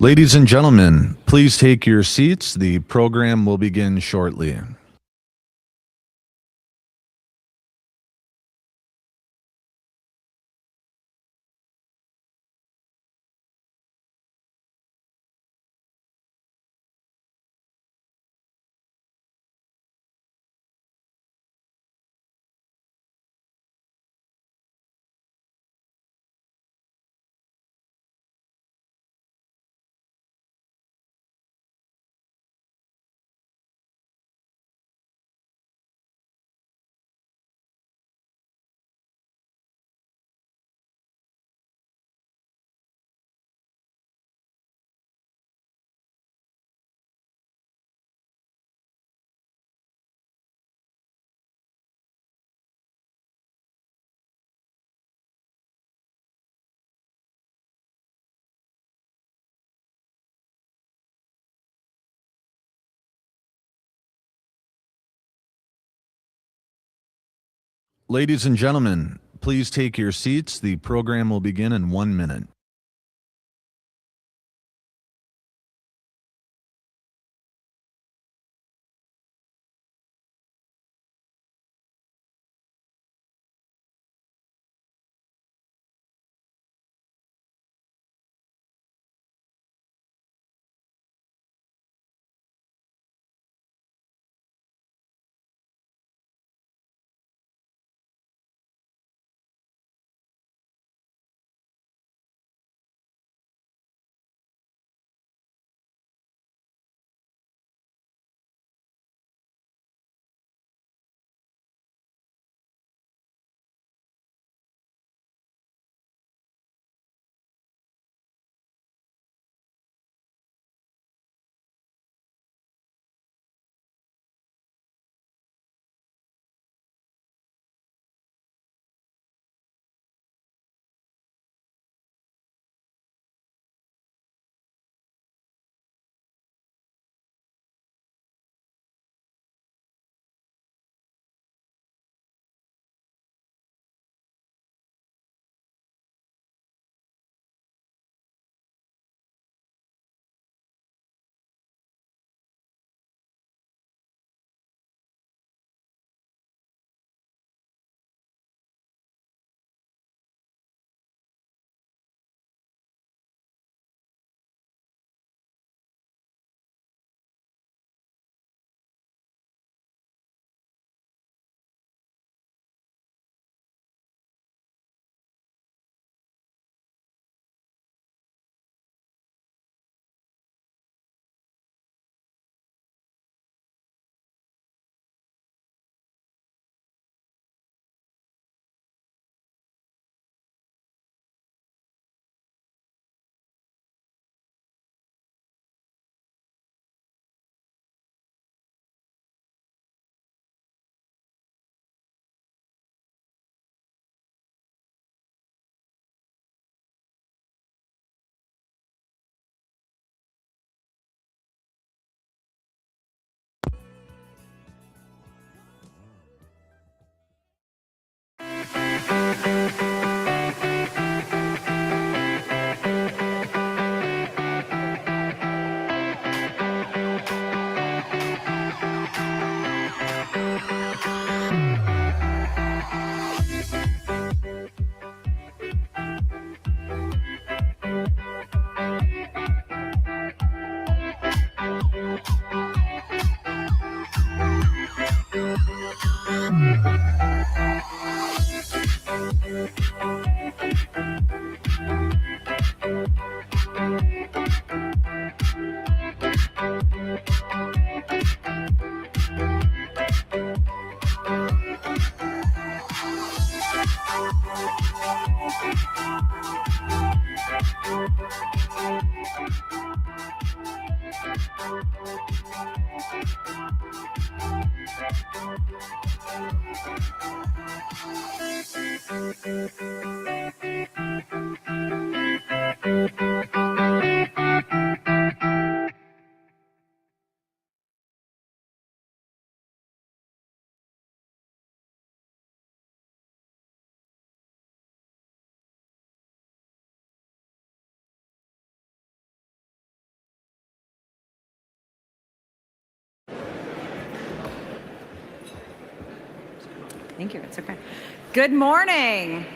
Ladies and gentlemen, please take your seats. The program will begin shortly. Ladies and gentlemen, please take your seats. The program will begin in 1 minute. Thank you. It's okay. Good morning.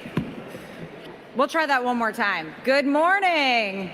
We'll try that one more time. Good morning.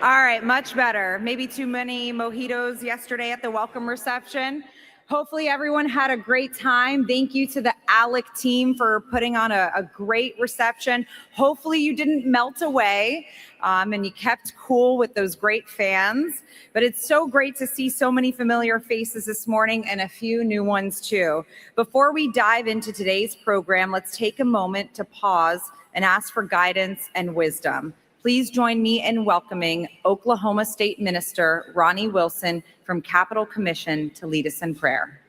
All right, much better. Maybe too many mojitos yesterday at the welcome reception. Hopefully everyone had a great time. Thank you to the ALEC team for putting on a great reception. Hopefully you didn't melt away and you kept cool with those great fans. But it's so great to see so many familiar faces this morning and a few new ones too. Before we dive into today's program, let's take a moment to pause and ask for guidance and wisdom. Please join me in welcoming Oklahoma State Minister Ronnie Wilson from Capitol Commission to lead us in prayer.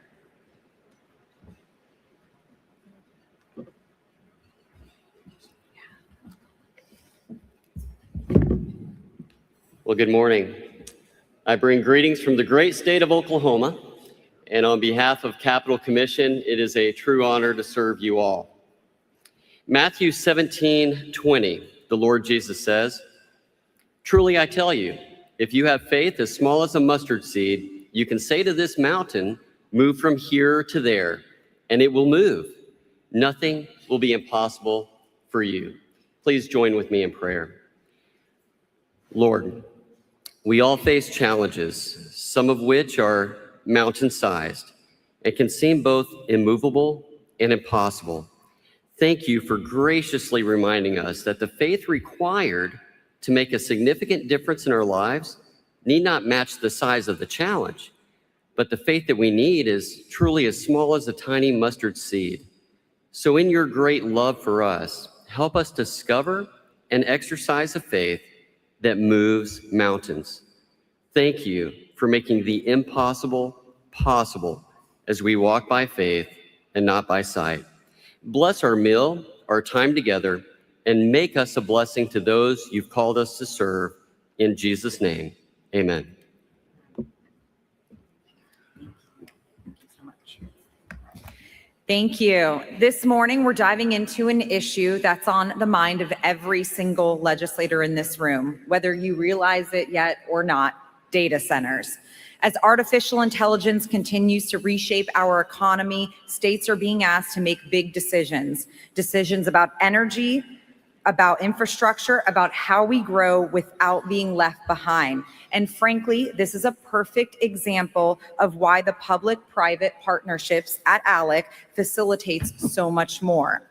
Well, good morning. I bring greetings from the great state of Oklahoma, and on behalf of Capitol Commission, it is a true honor to serve you all. Matthew 17:20, the Lord Jesus says, "Truly I tell you, if you have faith as small as a mustard seed, you can say to this mountain, 'Move from here to there,' and it will move. Nothing will be impossible for you." Please join with me in prayer. Lord, we all face challenges, some of which are mountain-sized and can seem both immovable and impossible. Thank you for graciously reminding us that the faith required to make a significant difference in our lives need not match the size of the challenge, but the faith that we need is truly as small as a tiny mustard seed. So in your great love for us, help us discover and exercise a faith that moves mountains. Thank you for making the impossible possible as we walk by faith and not by sight. Bless our meal, our time together, and make us a blessing to those you've called us to serve. In Jesus' name, amen. Thank you. This morning, we're diving into an issue that's on the mind of every single legislator in this room, whether you realize it yet or not: data centers. As artificial intelligence continues to reshape our economy, states are being asked to make big decisions about energy, about infrastructure, about how we grow without being left behind. And frankly, this is a perfect example of why the public-private partnerships at ALEC facilitates so much more.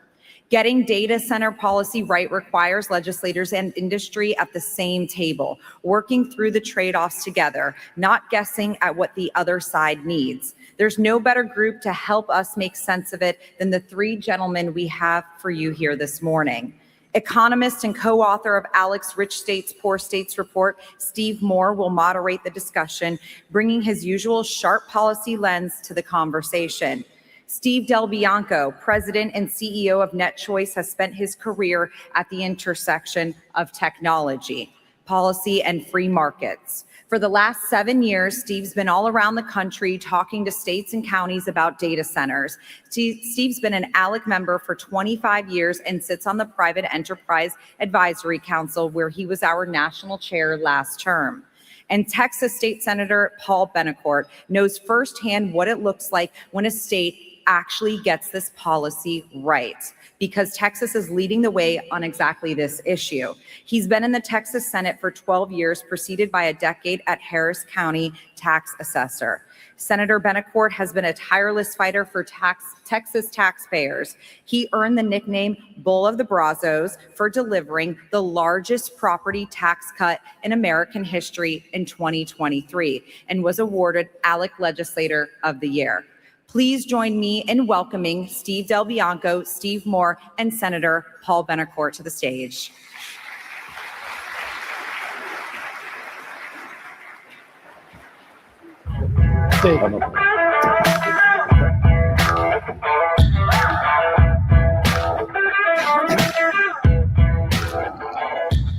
Getting data center policy right requires legislators and industry at the same table, working through the trade-offs together, not guessing at what the other side needs. There's no better group to help us make sense of it than the three gentlemen we have for you here this morning. Economist and co-author of ALEC's Rich States, Poor States report, Steve Moore, will moderate the discussion, bringing his usual sharp policy lens to the conversation. Steve Del Bianco, president and CEO of NetChoice, has spent his career at the intersection of technology, policy, and free markets. For the last 7 years, Steve's been all around the country talking to states and counties about data centers. Steve's been an ALEC member for 25 years and sits on the Private Enterprise Advisory Council, where he was our national chair last term. And Texas State Senator Paul Benecourt knows firsthand what it looks like when a state actually gets this policy right, because Texas is leading the way on exactly this issue. He's been in the Texas Senate for 12 years, preceded by a decade at Harris County tax assessor. Senator Benecourt has been a tireless fighter for Texas taxpayers. He earned the nickname Bull of the Brazos for delivering the largest property tax cut in American history in 2023 and was awarded ALEC Legislator of the Year. Please join me in welcoming Steve Del Bianco, Steve Moore, and Senator Paul Benecourt to the stage.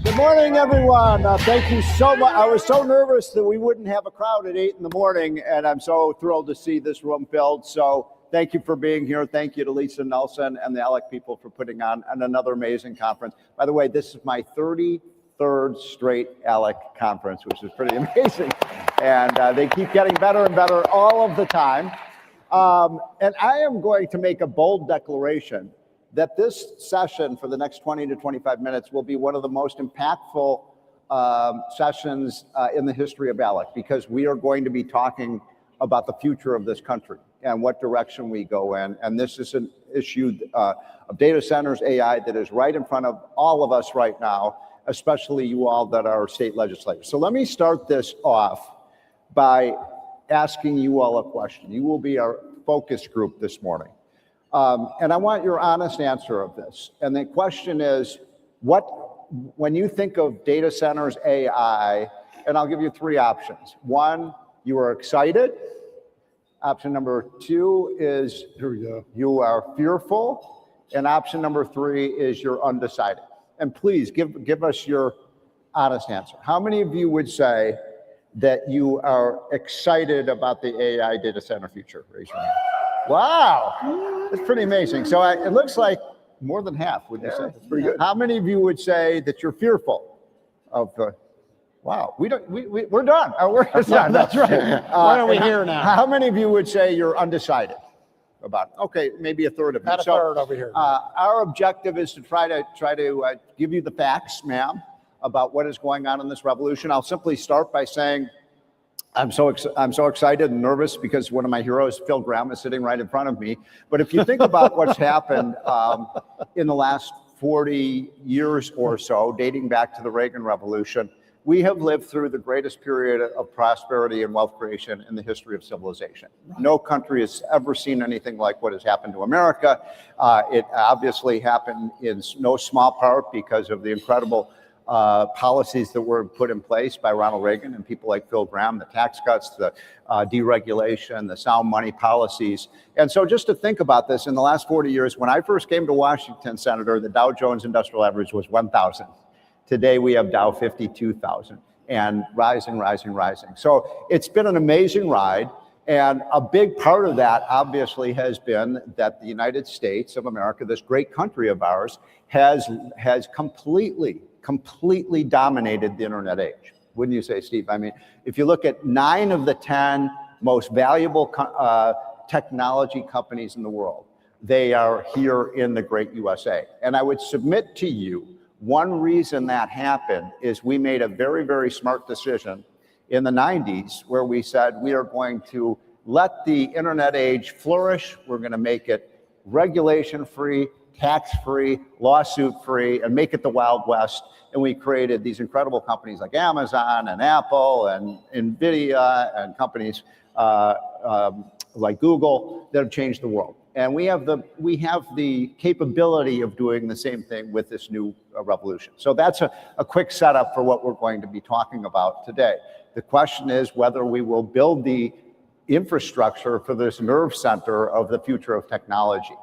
Good morning, everyone. Thank you so much. I was so nervous that we wouldn't have a crowd at 8 in the morning, and I'm so thrilled to see this room filled. So thank you for being here. Thank you to Lisa Nelson and the ALEC people for putting on another amazing conference. By the way, this is my 33rd straight ALEC conference, which is pretty amazing. And they keep getting better and better all of the time. And I am going to make a bold declaration that this session for the next 20 to 25 minutes will be one of the most impactful sessions in the history of ALEC, because we are going to be talking about the future of this country and what direction we go in. And this is an issue of data centers, AI, that is right in front of all of us right now, especially you all that are state legislators. So let me start this off by asking you all a question. You will be our focus group this morning. And I want your honest answer of this. And the question is, when you think of data centers, AI, and I'll give you three options. One, you are excited. Option number two is you are fearful. And option number three is you're undecided. And please give us your honest answer. How many of you would say that you are excited about the AI data center future? Raise your hand. Wow, that's pretty amazing. So it looks like more than half, would you say? That's pretty good. How many of you would say that you're fearful of the? Wow, we're done. We're done. That's right. Why are we here now? How many of you would say you're undecided about it? Okay, maybe a third of you. Not a third over here. Our objective is to try to give you the facts, ma'am, about what is going on in this revolution. I'll simply start by saying I'm so excited and nervous because one of my heroes, Phil Gramm, is sitting right in front of me. But if you think about what's happened in the last 40 years or so, dating back to the Reagan Revolution, we have lived through the greatest period of prosperity and wealth creation in the history of civilization. No country has ever seen anything like what has happened to America. It obviously happened in no small part because of the incredible policies that were put in place by Ronald Reagan and people like Phil Gramm, the tax cuts, the deregulation, the sound money policies. And so just to think about this, in the last 40 years, when I first came to Washington, Senator, the Dow Jones Industrial Average was 1,000. Today we have Dow 52,000 and rising. So it's been an amazing ride. And a big part of that obviously has been that the United States of America, this great country of ours, has completely dominated the internet age. Wouldn't you say, Steve? I mean, if you look at 9 of the 10 most valuable technology companies in the world, they are here in the great USA. And I would submit to you, one reason that happened is we made a very, very smart decision in the 90s where we said we are going to let the internet age flourish. We're going to make it regulation-free, tax-free, lawsuit-free, and make it the Wild West. And we created these incredible companies like Amazon and Apple and NVIDIA and companies like Google that have changed the world. And we have the capability of doing the same thing with this new revolution. So that's a quick setup for what we're going to be talking about today. The question is whether we will build the infrastructure for this nerve center of the future of technology.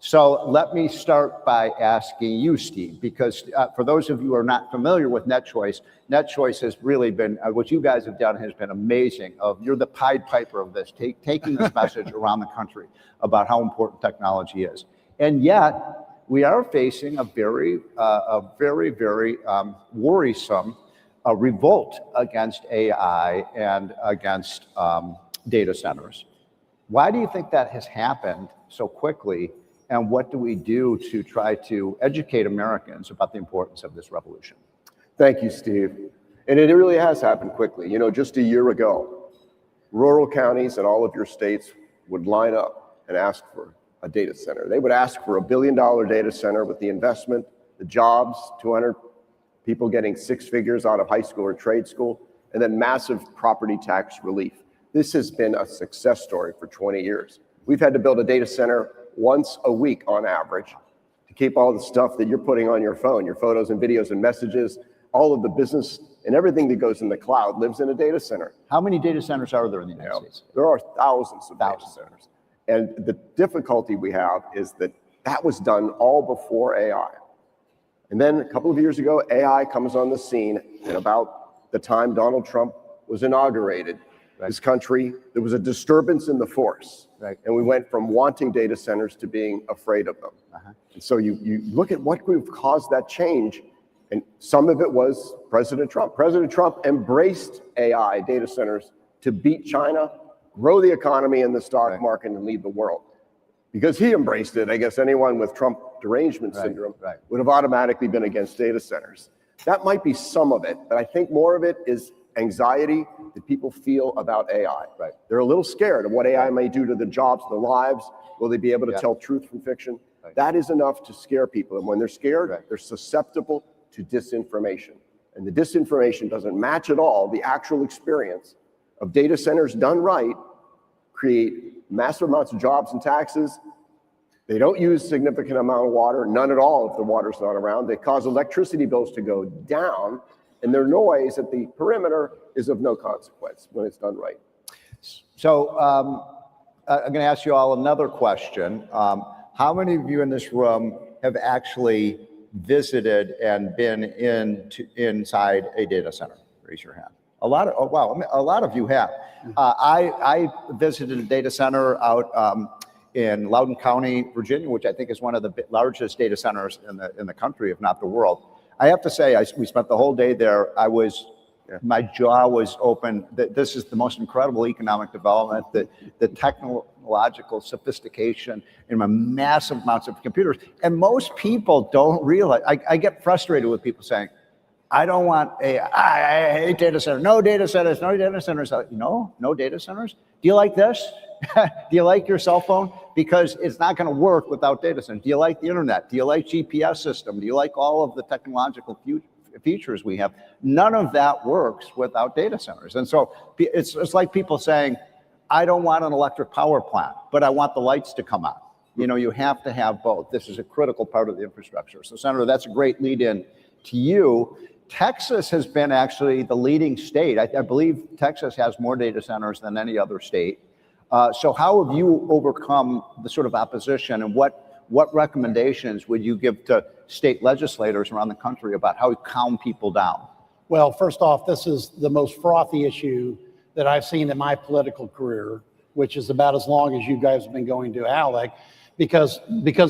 So let me start by asking you, Steve, because for those of you who are not familiar with NetChoice has really been, what you guys have done has been amazing. You're the Pied Piper of this, taking this message around the country about how important technology is. And yet, we are facing a very worrisome revolt against AI and against data centers. Why do you think that has happened so quickly? And what do we do to try to educate Americans about the importance of this revolution? Thank you, Steve. And it really has happened quickly. You know, just a year ago, rural counties in all of your states would line up and ask for a data center. They would ask for $1 billion data center with the investment, the jobs, 200 people getting 6 figures out of high school or trade school, and then massive property tax relief. This has been a success story for 20 years. We've had to build a data center once a week on average to keep all the stuff that you're putting on your phone, your photos and videos and messages, all of the business and everything that goes in the cloud lives in a data center. How many data centers are there in the United States? There are thousands of data centers. And the difficulty we have is that was done all before AI. And then a couple of years ago, AI comes on the scene, and about the time Donald Trump was inaugurated, this country, there was a disturbance in the force. Right. And we went from wanting data centers to being afraid of them. And so you look at what would have caused that change, and some of it was President Trump. President Trump embraced AI data centers to beat China grow the economy and the stock market and lead the world. Because he embraced it, I guess anyone with Trump derangement syndrome would have automatically been against data centers. That might be some of it, but I think more of it is anxiety that people feel about AI. They're a little scared of what AI may do to their jobs, their lives. Will they be able to tell truth from fiction? That is enough to scare people. And when they're scared, they're susceptible to disinformation. And the disinformation doesn't match at all the actual experience of data centers done right, create massive amounts of jobs and taxes. They don't use significant amount of water, none at all if the water's not around. They cause electricity bills to go down, and their noise at the perimeter is of no consequence when it's done right. So I'm going to ask you all another question. How many of you in this room have actually visited and been inside a data center? Raise your hand. A lot of, oh wow, a lot of you have. I visited a data center out in Loudoun County, Virginia, which I think is one of the largest data centers in the country, if not the world. I have to say, we spent the whole day there. My jaw was open. This is the most incredible economic development, the technological sophistication in massive amounts of computers. And most people don't realize, I get frustrated with people saying, I don't want AI, I hate data centers, no data centers, no data centers. No data centers? Do you like this? Do you like your cell phone? Because it's not going to work without data centers. Do you like the internet? Do you like GPS system? Do you like all of the technological features we have? None of that works without data centers. And so it's like people saying, I don't want an electric power plant, but I want the lights to come on. You have to have both. This is a critical part of the infrastructure. So Senator, that's a great lead in to you. Texas has been actually the leading state. I believe Texas has more data centers than any other state. So how have you overcome the sort of opposition, and what recommendations would you give to state legislators around the country about how to calm people down? Well, first off, this is the most frothy issue that I've seen in my political career, which is about as long as you guys have been going to ALEC, because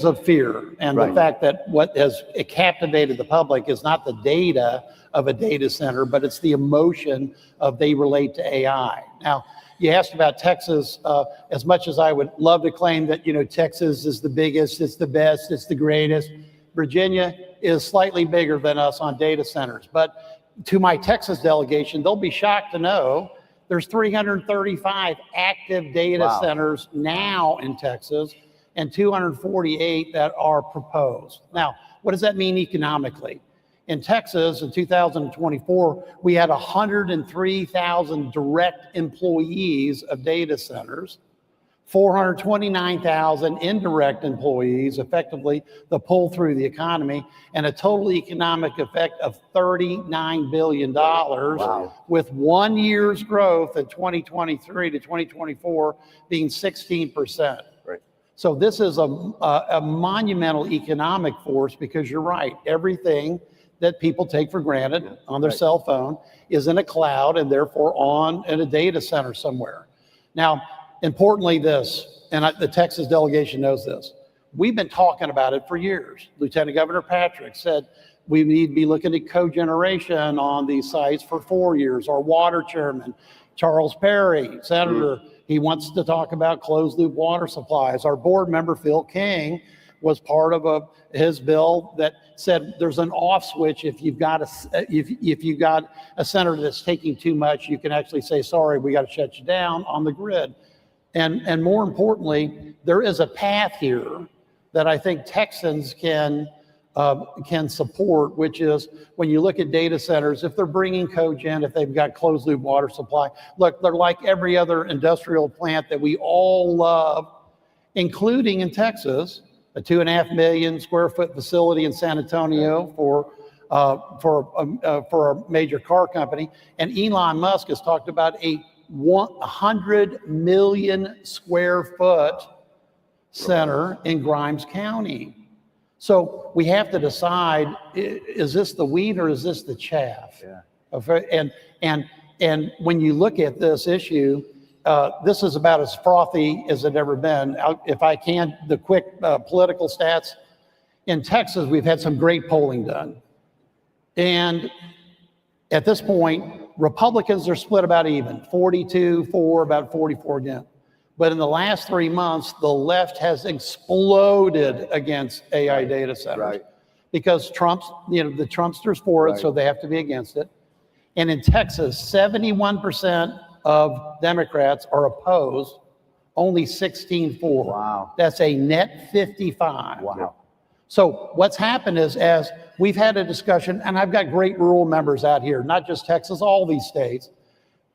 of fear and the fact that what has captivated the public is not the data of a data center, but it's the emotion of they relate to AI. Now, you asked about Texas. As much as I would love to claim that, Texas is the biggest, it's the best, it's the greatest, Virginia is slightly bigger than us on data centers. But to my Texas delegation, they'll be shocked to know there's 335 active data centers now in Texas and 248 that are proposed. Now, what does that mean economically? In Texas in 2024, we had 103,000 direct employees of data centers, 429,000 indirect employees, effectively the pull through the economy, and a total economic effect of $39 billion with 1 year's growth in 2023 to 2024 being 16%. So this is a monumental economic force, because you're right, everything that people take for granted on their cell phone is in a cloud and therefore in a data center somewhere. Now, importantly this, and the Texas delegation knows this, we've been talking about it for years. Lieutenant Governor Patrick said we need to be looking at cogeneration on these sites for 4 years. Our water chairman, Charles Perry, Senator, he wants to talk about closed loop water supplies. Our board member, Phil King, was part of his bill that said there's an off switch. If you've got a center that's taking too much, you can actually say, sorry, we got to shut you down on the grid. And more importantly, there is a path here that I think Texans can support, which is when you look at data centers, if they're bringing cogen, if they've got closed loop water supply, look, they're like every other industrial plant that we all love, including in Texas, a 2.5 million square foot facility in San Antonio for a major car company. And Elon Musk has talked about a 100 million square foot center in Grimes County. So we have to decide, is this the wheat or is this the chaff? And when you look at this issue, this is about as frothy as it ever been. If I can, the quick political stats. In Texas, we've had some great polling done. And at this point, Republicans are split about even, 42-4, about 44 again. But in the last 3 months, the left has exploded against AI data centers. Right. Because the Trumpsters for it, Right. so they have to be against it. And in Texas, 71% of Democrats are opposed, only 16 for. Wow. That's a net 55. Wow. So what's happened is, as we've had a discussion, and I've got great rural members out here, not just Texas, all these states,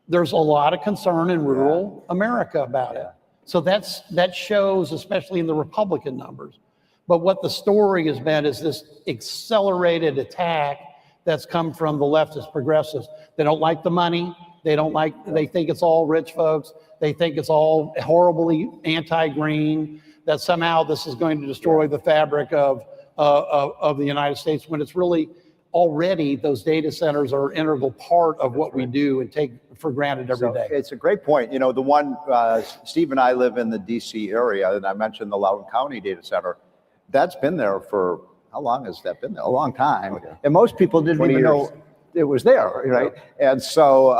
there's a lot of concern in rural America about it. So that shows, especially in the Republican numbers. But what the story has been is this accelerated attack that's come from the leftist progressives. They don't like the money. They think it's all rich folks. They think it's all horribly anti-green, that somehow this is going to destroy the fabric of the United States, when it's really already, those data centers are an integral part of what we do and take for granted every day. It's a great point. You know, the one, Steve and I live in the DC area, and I mentioned the Loudoun County data center. That's been there for, how long has that been there? A long time. Okay. And most people didn't even know it was there, right? Yeah. And so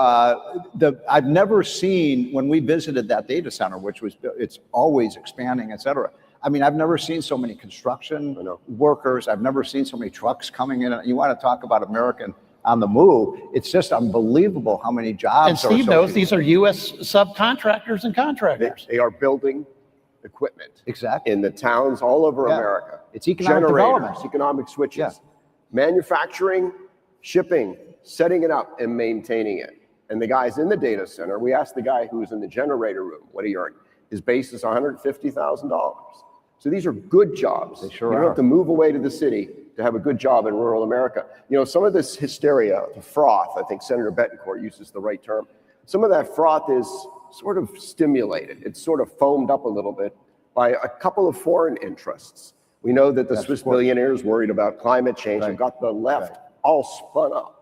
I've never seen, when we visited that data center, which was, it's always expanding, et cetera. I mean, I've never seen so many construction workers. I've never seen so many trucks coming in. You want to talk about American on the move. It's just unbelievable how many jobs. And Steve knows these are U.S. subcontractors and contractors. They are building equipment. Exactly. In the towns all over America. It's economic development. Economic switches. Manufacturing, shipping, setting it up and maintaining it. And the guys in the data center, we asked the guy who was in the generator room, what do you earn? His base is $150,000. So these are good jobs. They sure you don't are. have to move away to the city to have a good job in rural America. You know, some of this hysteria, the froth, I think Senator Betancourt uses the right term. Some of that froth is sort of stimulated. It's sort of foamed up a little bit by a couple of foreign interests. We know that the Swiss billionaires worried about climate change and got the left all spun up.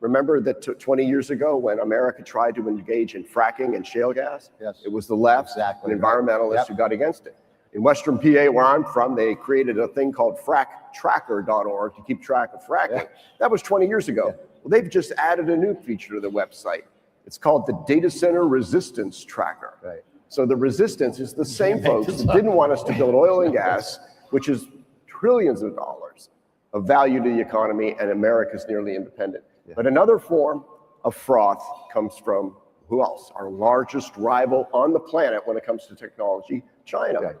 Remember that 20 years ago when America tried to engage in fracking and shale gas? It was the left and environmentalists who got against it. In Western PA, where I'm from, they created a thing called fracktracker.org to keep track of fracking. That was 20 years ago. Well, they've just added a new feature to the website. It's called the Data Center Resistance Tracker. So the resistance is the same folks who didn't want us to build oil and gas, which is trillions of dollars of value to the economy, and America's nearly independent. But another form of froth comes from, who else? Our largest rival on the planet when it comes to technology, China.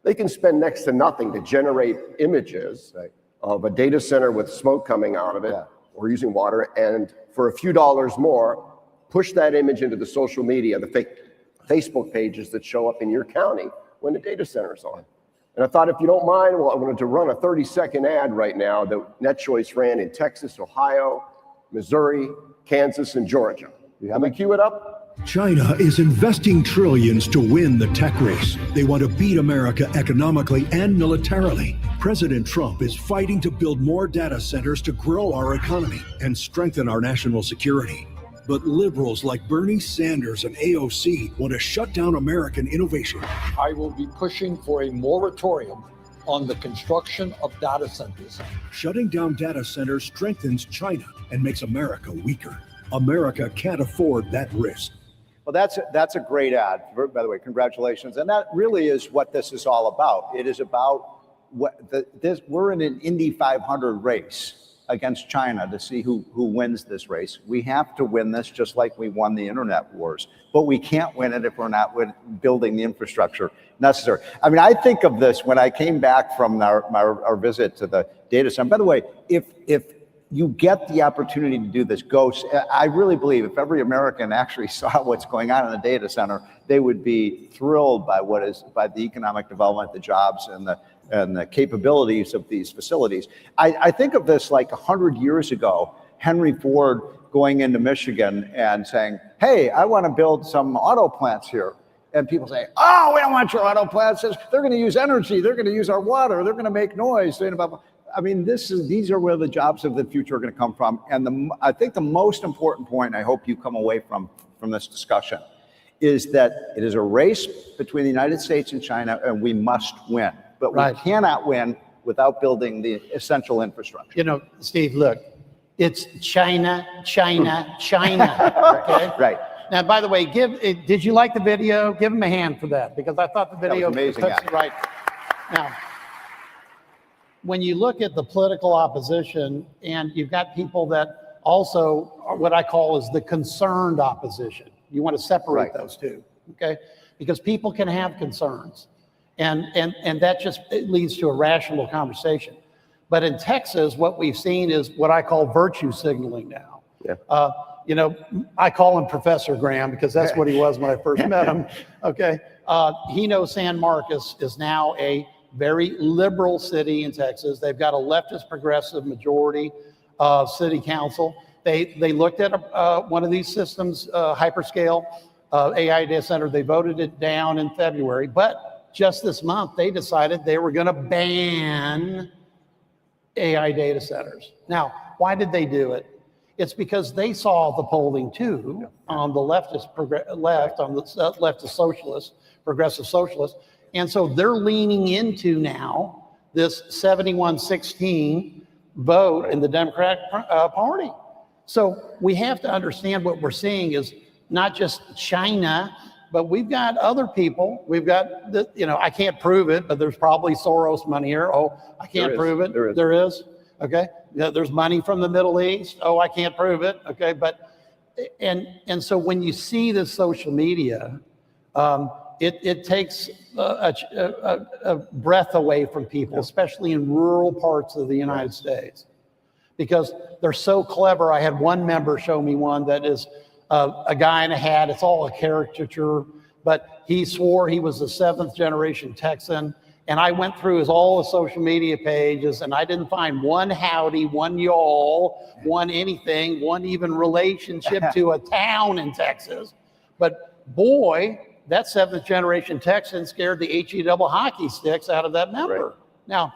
They can spend next to nothing to generate images of a data center with smoke coming out of it or using water, and for a few dollars more, push that image into the social media, the fake Facebook pages that show up in your county when the data center is on. And I thought, if you don't mind, well, I wanted to run a 30-second ad right now that NetChoice ran in Texas, Ohio, Missouri, Kansas, and Georgia. Let me cue it up. China is investing trillions to win the tech race. They want to beat America economically and militarily. President Trump is fighting to build more data centers to grow our economy and strengthen our national security. But liberals like Bernie Sanders and AOC want to shut down American innovation. I will be pushing for a moratorium on the construction of data centers. Shutting down data centers strengthens China and makes America weaker. America can't afford that risk. Well, that's a great ad, by the way, congratulations. And that really is what this is all about. It is about we're in an Indy 500 race against China to see who wins this race. We have to win this just like we won the internet wars, but we can't win it if we're not building the infrastructure necessary. I mean, I think of this when I came back from our visit to the data center. By the way, if you get the opportunity to do this, I really believe if every American actually saw what's going on in the data center, they would be thrilled by the economic development, the jobs, and the capabilities of these facilities. I think of this like 100 years ago, Henry Ford going into Michigan and saying, hey, I want to build some auto plants here. And people say, oh, we don't want your auto plants. They're going to use energy. They're going to use our water. They're going to make noise. I mean, these are where the jobs of the future are going to come from. And I think the most important point, I hope you come away from this discussion, is that it is a race between the United States and China, and we must win. But we cannot win without building the essential infrastructure. You know, Steve, look, It's China, China, China. Okay. Right. Now, by the way, did you like the video? Give him a hand for that, because I thought the video was amazing, clips it right. Now, when you look at the political opposition, and you've got people that also are what I call is the concerned opposition. You want to separate those two, okay? Because people can have concerns, and that just it leads to a rational conversation. But in Texas, what we've seen is what I call virtue signaling now. Yeah. You know, I call him Professor Graham because that's what he was when I first met him. Okay. Hino San Marcos is now a very liberal city in Texas. They've got a leftist progressive majority city council. They looked at one of these systems, hyperscale AI data center. They voted it down in February, but just this month they decided they were going to ban AI data centers. Now, why did they do it? It's because they saw the polling too on the leftist left, on the leftist socialist, progressive socialist. And so they're leaning into now this 71-16 vote in the Democratic Party. So we have to understand what we're seeing is not just China, but we've got other people. We've got, I can't prove it, but there's probably Soros money here. Oh, I can't prove it. There is. Okay. There's money from the Middle East. Oh, I can't prove it. Okay. But, and so when you see this social media, it takes a breath away from people, especially in rural parts of the United States, because they're so clever. I had one member show me one that is a guy in a hat. It's all a caricature, but he swore he was a 7th generation Texan. And I went through all his social media pages, and I didn't find one howdy, one y'all, one anything, one even relationship to a town in Texas. But boy, that 7th generation Texan scared the HE double hockey sticks out of that member. Right. Now,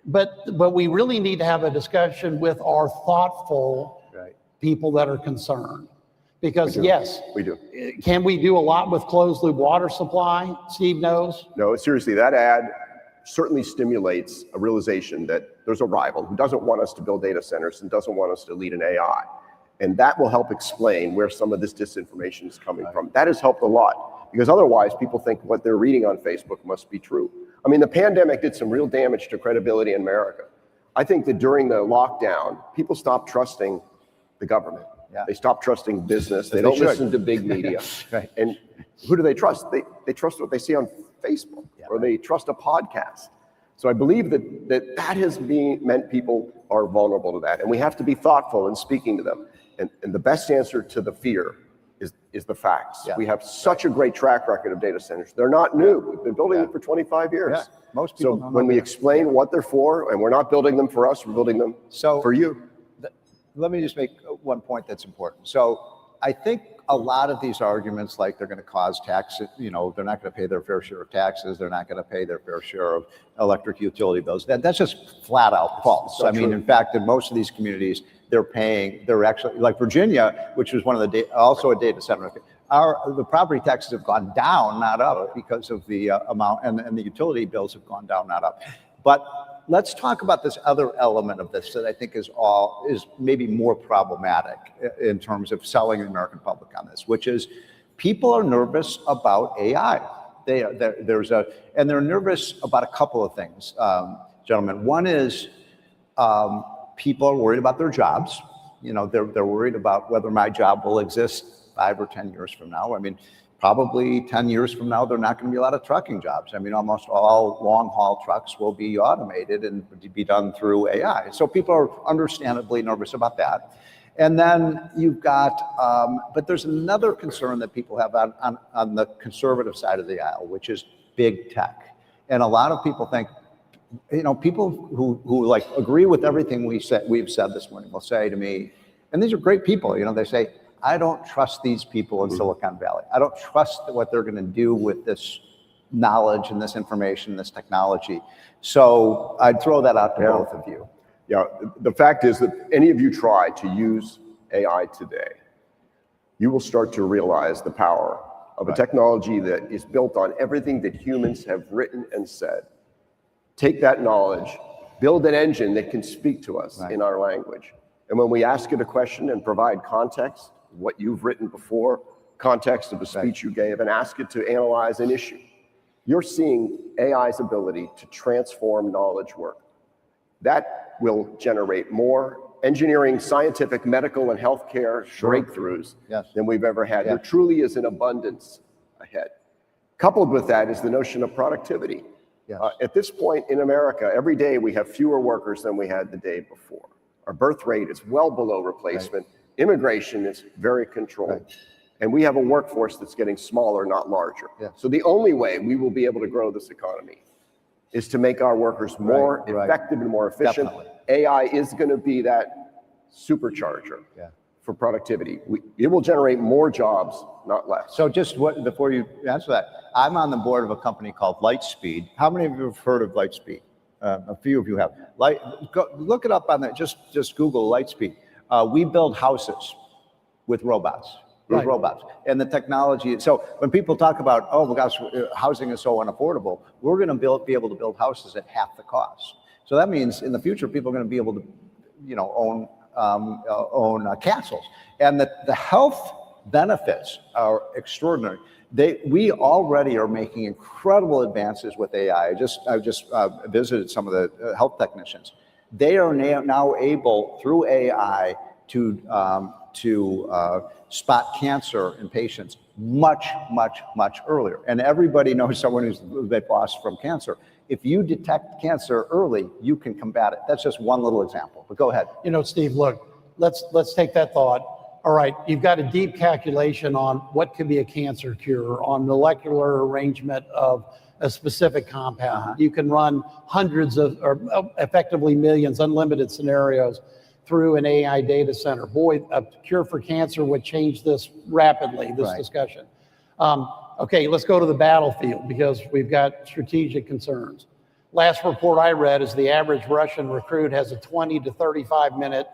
but we really need to have a discussion with our thoughtful people that are concerned. Because yes, we do. Can we do a lot with closed loop water supply? Steve knows. No, seriously, that ad certainly stimulates a realization that there's a rival who doesn't want us to build data centers and doesn't want us to lead an AI. And that will help explain where some of this disinformation is coming from. That has helped a lot, because otherwise people think what they're reading on Facebook must be true. I mean, the pandemic did some real damage to credibility in America. I think that during the lockdown, people stopped trusting the government. Yeah. They stop trusting business. They don't listen to big media. And who do they trust? They trust what they see on Facebook, or they trust a podcast. So I believe that has meant people are vulnerable to that. And we have to be thoughtful in speaking to them. And the best answer to the fear is the facts. Yeah. We have such a great track record of data centers. They're not new. We've been building them for 25 years. Yeah. Most people so when we explain what they're for, and we're not building them for us, we're building them for you. Let me just make one point that's important. So I think a lot of these arguments, like they're going to cause taxes, they're not going to pay their fair share of taxes, they're not going to pay their fair share of electric utility bills. That's just flat out false. So I mean, in fact, in most of these communities, they're actually, like Virginia, which was one of the, also a data center, the property taxes have gone down, not up, because of the amount, and the utility bills have gone down, not up. But let's talk about this other element of this that I think is maybe more problematic in terms of selling the American public on this, which is people are nervous about AI. And they're nervous about a couple of things, gentlemen. One is people are worried about their jobs. They're worried about whether my job will exist 5 or 10 years from now. I mean, probably 10 years from now, there are not going to be a lot of trucking jobs. I mean, almost all long-haul trucks will be automated and be done through AI. So people are understandably nervous about that. And then you've got, but there's another concern that people have on the conservative side of the aisle, which is big tech. And a lot of people think, people who like agree with everything we've said this morning will say to me, and these are great people, they say, I don't trust these people in Silicon Valley. I don't trust what they're going to do with this knowledge and this information, this technology. So I'd throw that out to both of you. Yeah, the fact is that any of you try to use AI today, you will start to realize the power of a technology that is built on everything that humans have written and said. Take that knowledge, build an engine that can speak to us in our language. And when we ask it a question and provide context, what you've written before, context of the speech you gave, and ask it to analyze an issue, you're seeing AI's ability to transform knowledge work. That will generate more engineering, scientific, medical, and healthcare breakthroughs than we've ever had. There truly is an abundance ahead. Coupled with that is the notion of productivity. At this point in America, every day we have fewer workers than we had the day before. Our birth rate is well below replacement. Immigration is very controlled. And we have a workforce that's getting smaller, not larger. So the only way we will be able to grow this economy is to make our workers more effective and more efficient. AI is going to be that supercharger for productivity. It will generate more jobs, not less. So just before you answer that, I'm on the board of a company called Lightspeed. How many of you have heard of Lightspeed? A few of you have. Look it up on that. Just Google Lightspeed. We build houses with robots. Robots and the technology. So when people talk about, oh my gosh, housing is so unaffordable, we're going to be able to build houses at half the cost. So that means in the future, people are going to be able to, own castles, and the health benefits are extraordinary. We already are making incredible advances with AI. I just visited some of the health technicians. They are now able through AI to spot cancer in patients much earlier. And everybody knows someone they've lost from cancer. If you detect cancer early, you can combat it. That's just one little example, but go ahead. Steve, look, let's take that thought. All right, you've got a deep calculation on what could be a cancer cure, on molecular arrangement of a specific compound. You can run hundreds or effectively millions, unlimited scenarios through an AI data center. Boy, a cure for cancer would change this rapidly, this discussion. Okay, let's go to the battlefield because we've got strategic concerns. Last report I read is the average Russian recruit has a 20 to 35 minute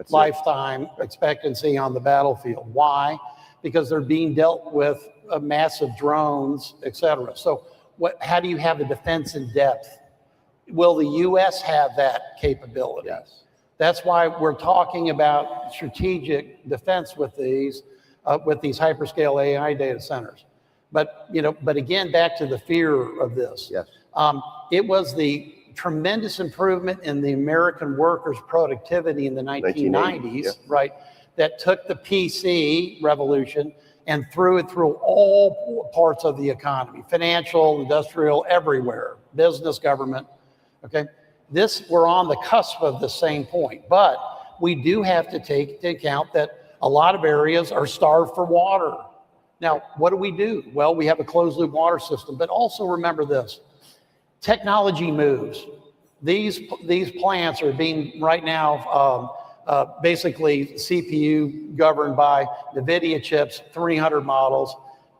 lifetime expectancy on the battlefield. Why? Because they're being dealt with massive drones, et cetera. So how do you have a defense in depth? Will the U.S. have that capability? Yes. That's why we're talking about strategic defense with these hyperscale AI data centers. But again, back to the fear of this. Yes. It was the tremendous improvement in the American workers' productivity in the 1990s, right, that took the PC revolution and threw it through all parts of the economy, financial, industrial, everywhere, business, government, okay? We're on the cusp of the same point, but we do have to take into account that a lot of areas are starved for water. Now, what do? Well, we have a closed loop water system, but also remember this, technology moves. These plants are being right now basically CPU governed by NVIDIA chips, 300 models,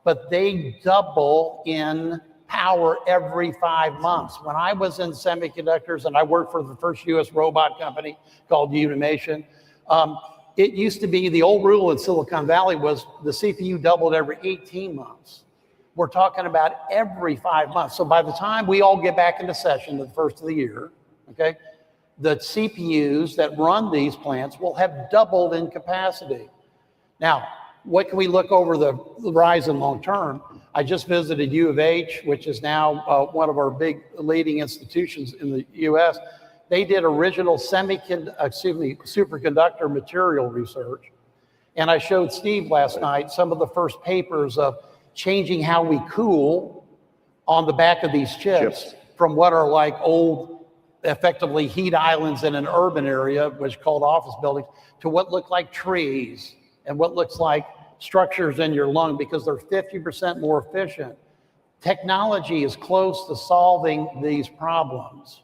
but they double in power every 5 months. When I was in semiconductors and I worked for the first US robot company called Unimation, it used to be the old rule in Silicon Valley was the CPU doubled every 18 months. We're talking about every 5 months. So by the time we all get back into session the first of the year, okay, the CPUs that run these plants will have doubled in capacity. Now, what can we look over the horizon long term? I just visited U of H, which is now one of our big leading institutions in the US. They did original superconductor material research. And I showed Steve last night some of the first papers of changing how we cool on the back of these chips from what are like old, effectively heat islands in an urban area, which is called office buildings, to what look like trees and what looks like structures in your lung because they're 50% more efficient. Technology is close to solving these problems.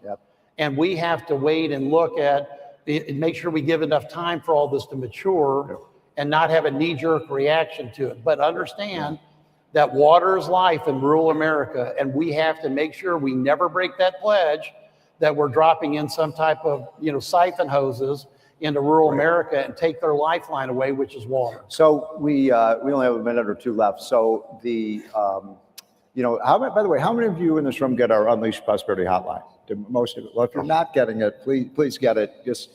And we have to wait and look at, make sure we give enough time for all this to mature and not have a knee-jerk reaction to it. But understand that water is life in rural America, and we have to make sure we never break that pledge that we're dropping in some type of, siphon hoses into rural America and take their lifeline away, which is water. So we only have a minute or two left. So by the way, how many of you in this room get our Unleash Prosperity hotline? Most of it. Well, if you're not getting it, please get it. Just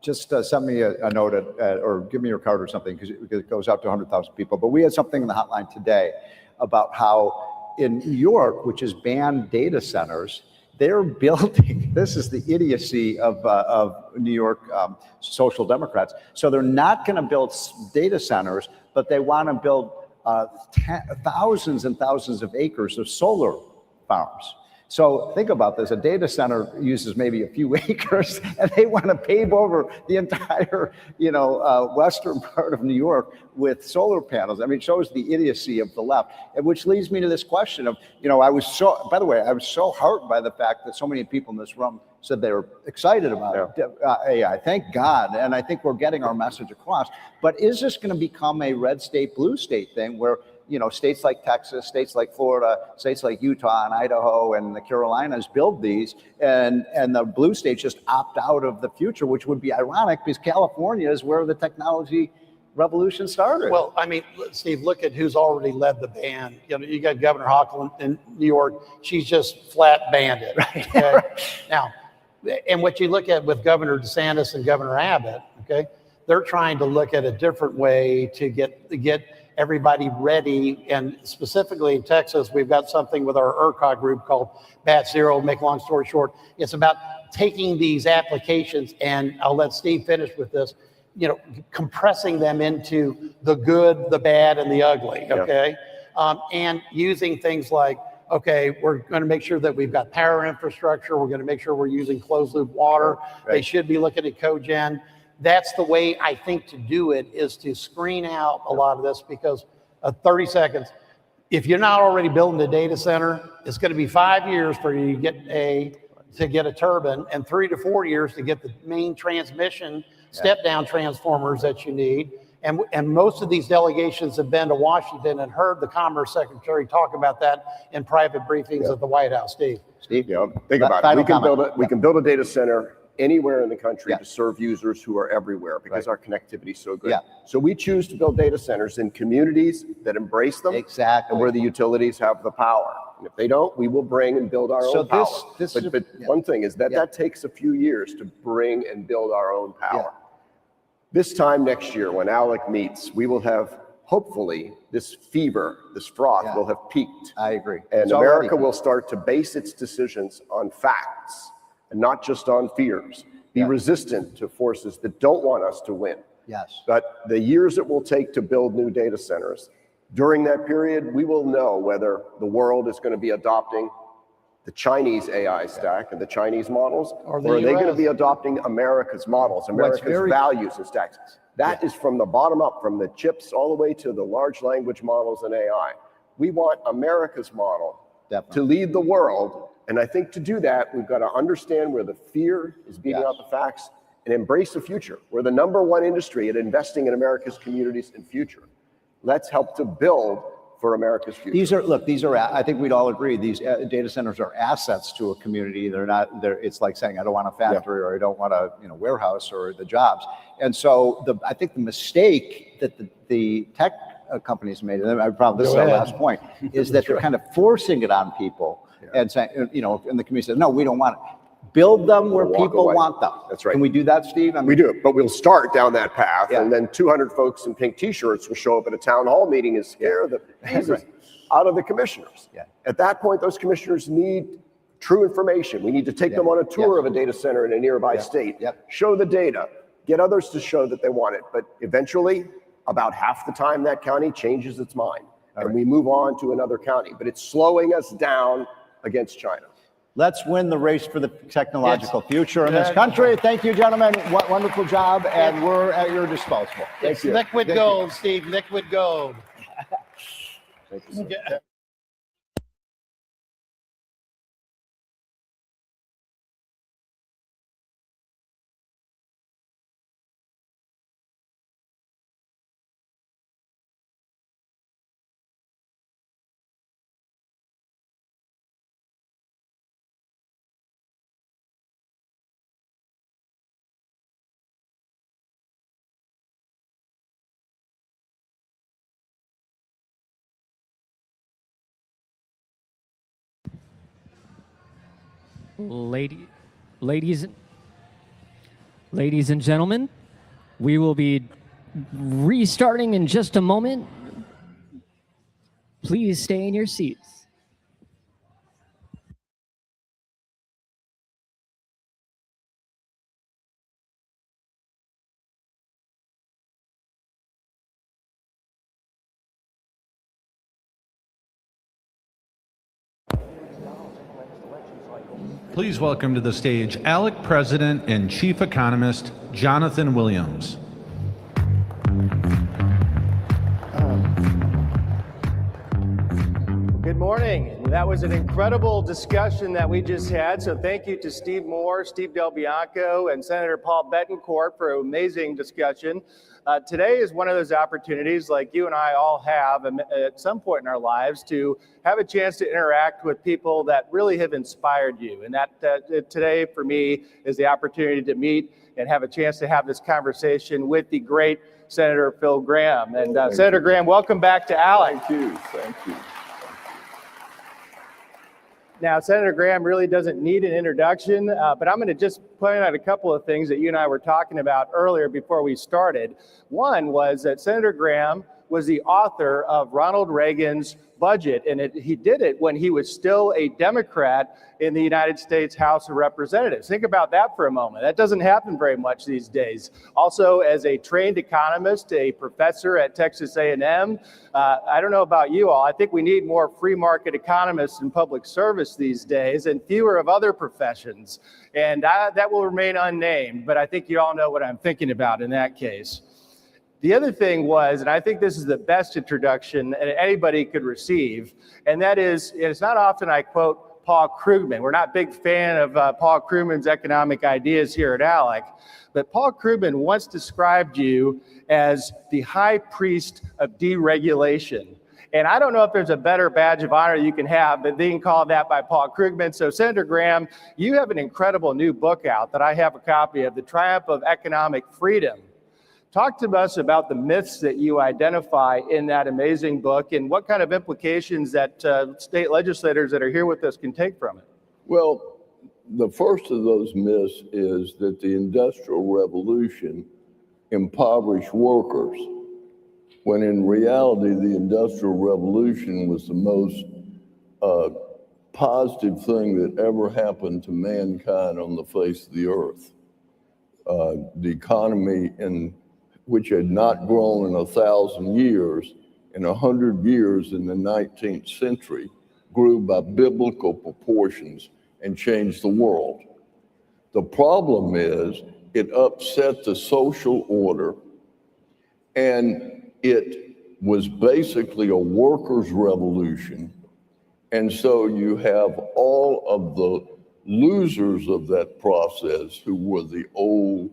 just send me a note or give me your card or something because it goes out to 100,000 people. But we had something in the hotline today about how in New York, which has banned data centers, they're building, this is the idiocy of New York social democrats. So they're not going to build data centers, but they want to build thousands and thousands of acres of solar farms. So think about this, a data center uses maybe a few acres and they want to pave over the entire, western part of New York with solar panels. I mean, it shows the idiocy of the left, and which leads me to this question of, I was so heartened by the fact that so many people in this room said they were excited about AI. Thank God. And I think we're getting our message across. But is this going to become a red state, blue state thing where states like Texas, states like Florida, states like Utah and Idaho and the Carolinas build these, and the blue states just opt out of the future, which would be ironic because California is where the technology revolution started. Well, I mean, Steve, look at who's already led the ban. You got Governor Hochul in New York. She's just flat banned it. Right. Okay? Now, and what you look at with Governor DeSantis and Governor Abbott, okay, they're trying to look at a different way to get everybody ready. And specifically in Texas, we've got something with our ERCOT group called Bat Zero. Make long story short, it's about taking these applications, and I'll let Steve finish with this, compressing them into the good, the bad, and the ugly, okay? And using things like, okay, we're going to make sure that we've got power infrastructure. We're going to make sure we're using closed loop water. Right. They should be looking at cogen. That's the way I think to do it, is to screen out a lot of this, because 30 seconds, if you're not already building a data center, it's going to be 5 years for you to get a turbine, and 3 to 4 years to get the main transmission step down transformers that you need. And most of these delegations have been to Washington and heard the Commerce Secretary talk about that in private briefings at the White House. Steve, think about it. We can build a data center anywhere in the country to serve users who are everywhere, because our connectivity is so good. So we choose to build data centers in communities that embrace them, and where the utilities have the power. And if they don't, we will bring and build our own power. But one thing is that takes a few years to bring and build our own power. This time next year, when ALEC meets, we will have, hopefully, this fever, this froth will have peaked. I agree. And America will start to base its decisions on facts and not just on fears. Be resistant to forces that don't want us to win. Yes. But the years it will take to build new data centers, during that period, we will know whether the world is going to be adopting the Chinese AI stack and the Chinese models, or are they going to be adopting America's models, America's values and stacks? That is from the bottom up, from the chips all the way to the large language models and AI. We want America's model to lead the world. And I think to do that, we've got to understand where the fear is beating out the facts and embrace the future. We're the #1 industry at investing in America's communities and future. Let's help to build for America's future. These are, I think we'd all agree, these data centers are assets to a community. It's like saying, I don't want a factory or I don't want a warehouse or the jobs. And so I think the mistake that the tech companies made, and I probably, this is our last point, is that they're kind of forcing it on people and saying, and the community says, no, we don't want it. Build them where people want them. That's right. Can we do that, Steve? We do it, but we'll start down that path, and then 200 folks in pink T-shirts will show up at a town hall meeting and scare the bejesus out of the commissioners. At that point, those commissioners need true information. We need to take them on a tour of a data center in a nearby state, show the data, get others to show that they want it. But eventually, about half the time, that county changes its mind, and we move on to another county. But it's slowing us down against China. Let's win the race for the technological future in this country. Thank you, gentlemen. Wonderful job, and we're at your disposal. It's liquid gold, Steve, liquid gold. Thank you, sir. Ladies Ladies and gentlemen, we will be restarting in just a moment. Please stay in your seats. Please welcome to the stage ALEC President and Chief Economist, Jonathan Williams. Good morning. That was an incredible discussion that we just had. So thank you to Steve Moore, Steve Del Bianco, and Senator Paul Bettencourt for an amazing discussion. Today is one of those opportunities, like you and I all have at some point in our lives, to have a chance to interact with people that really have inspired you. And that today, for me, is the opportunity to meet and have a chance to have this conversation with the great Senator Phil Gramm. And Senator Gramm, welcome back to ALEC. Thank you. Thank you. Now, Senator Gramm really doesn't need an introduction, but I'm going to just point out a couple of things that you and I were talking about earlier before we started. One was that Senator Gramm was the author of Ronald Reagan's budget, and he did it when he was still a Democrat in the United States House of Representatives. Think about that for a moment. That doesn't happen very much these days. Also, as a trained economist, a professor at Texas A&M, I don't know about you all, I think we need more free market economists in public service these days and fewer of other professions. And that will remain unnamed, but I think you all know what I'm thinking about in that case. The other thing was, and I think this is the best introduction anybody could receive, and that is, it's not often I quote Paul Krugman. We're not a big fan of Paul Krugman's economic ideas here at ALEC, but Paul Krugman once described you as the high priest of deregulation. And I don't know if there's a better badge of honor you can have, but being called that by Paul Krugman. So Senator Gramm, you have an incredible new book out that I have a copy of, The Triumph of Economic Freedom. Talk to us about the myths that you identify in that amazing book and what kind of implications that state legislators that are here with us can take from it. Well, the first of those myths is that the Industrial Revolution impoverished workers, when in reality, the Industrial Revolution was the most positive thing that ever happened to mankind on the face of the earth. The economy which had not grown in 1,000 years, in 100 years in the 19th century, grew by biblical proportions and changed the world. The problem is it upset the social order, and it was basically a workers' revolution. And so you have all of the losers of that process, who were the old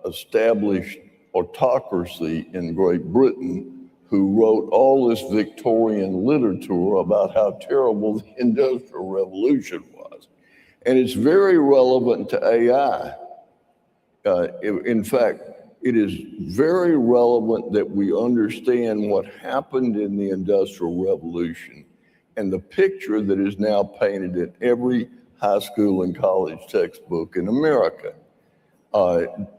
established autocracy in Great Britain, who wrote all this Victorian literature about how terrible the Industrial Revolution was. And it's very relevant to AI. In fact, it is very relevant that we understand what happened in the Industrial Revolution and the picture that is now painted in every high school and college textbook in America.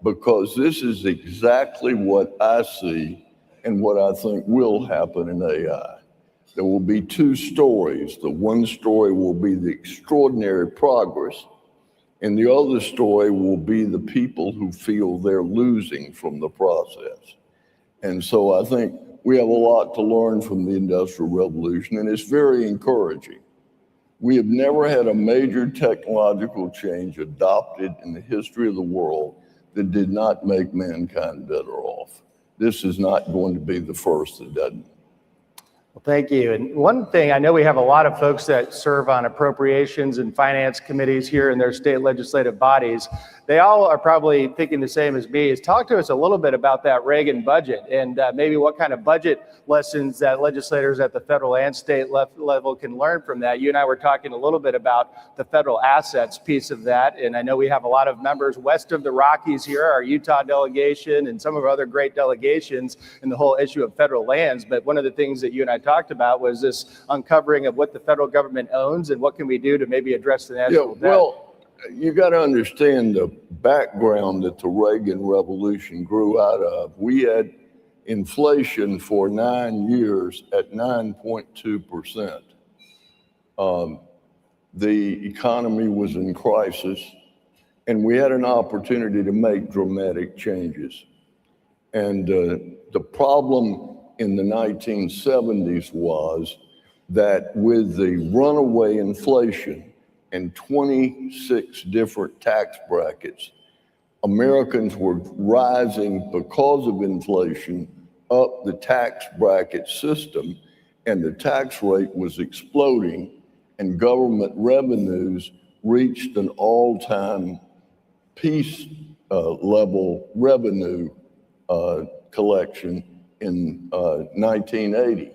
Because this is exactly what I see and what I think will happen in AI. There will be two stories. The one story will be the extraordinary progress, and the other story will be the people who feel they're losing from the process. And so I think we have a lot to learn from the Industrial Revolution, and it's very encouraging. We have never had a major technological change adopted in the history of the world that did not make mankind better off. This is not going to be the first that doesn't. Well, thank you. And one thing, I know we have a lot of folks that serve on appropriations and finance committees here in their state legislative bodies. They all are probably thinking the same as me, is talk to us a little bit about that Reagan budget and maybe what kind of budget lessons that legislators at the federal and state level can learn from that. You and I were talking a little bit about the federal assets piece of that. And I know we have a lot of members west of the Rockies here, our Utah delegation and some of our other great delegations in the whole issue of federal lands. But one of the things that you and I talked about was this uncovering of what the federal government owns and what can we do to maybe address the national debt. Well, you got to understand the background that the Reagan Revolution grew out of. We had inflation for 9 years at 9.2%. The economy was in crisis, and we had an opportunity to make dramatic changes. And the problem in the 1970s was that with the runaway inflation and 26 different tax brackets, Americans were rising because of inflation up the tax bracket system, and the tax rate was exploding, and government revenues reached an all-time peace level revenue collection in 1980.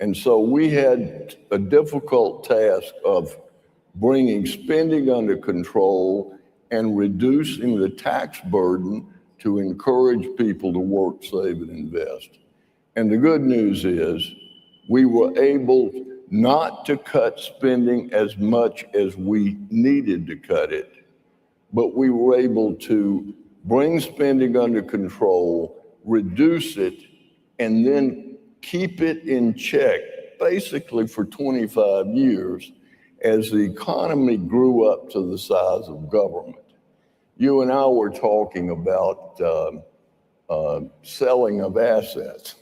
And so we had a difficult task of bringing spending under control and reducing the tax burden to encourage people to work, save, and invest. And the good news is we were able not to cut spending as much as we needed to cut it, but we were able to bring spending under control, reduce it, and then keep it in check basically for 25 years as the economy grew up to the size of government. You and I were talking about selling of assets.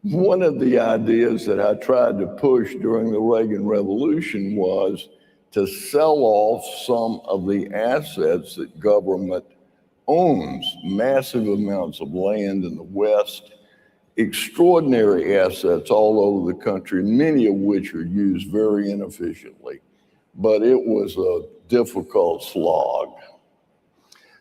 One of the ideas that I tried to push during the Reagan Revolution was to sell off some of the assets that government owns, massive amounts of land in the West, extraordinary assets all over the country, many of which are used very inefficiently. But it was a difficult slog.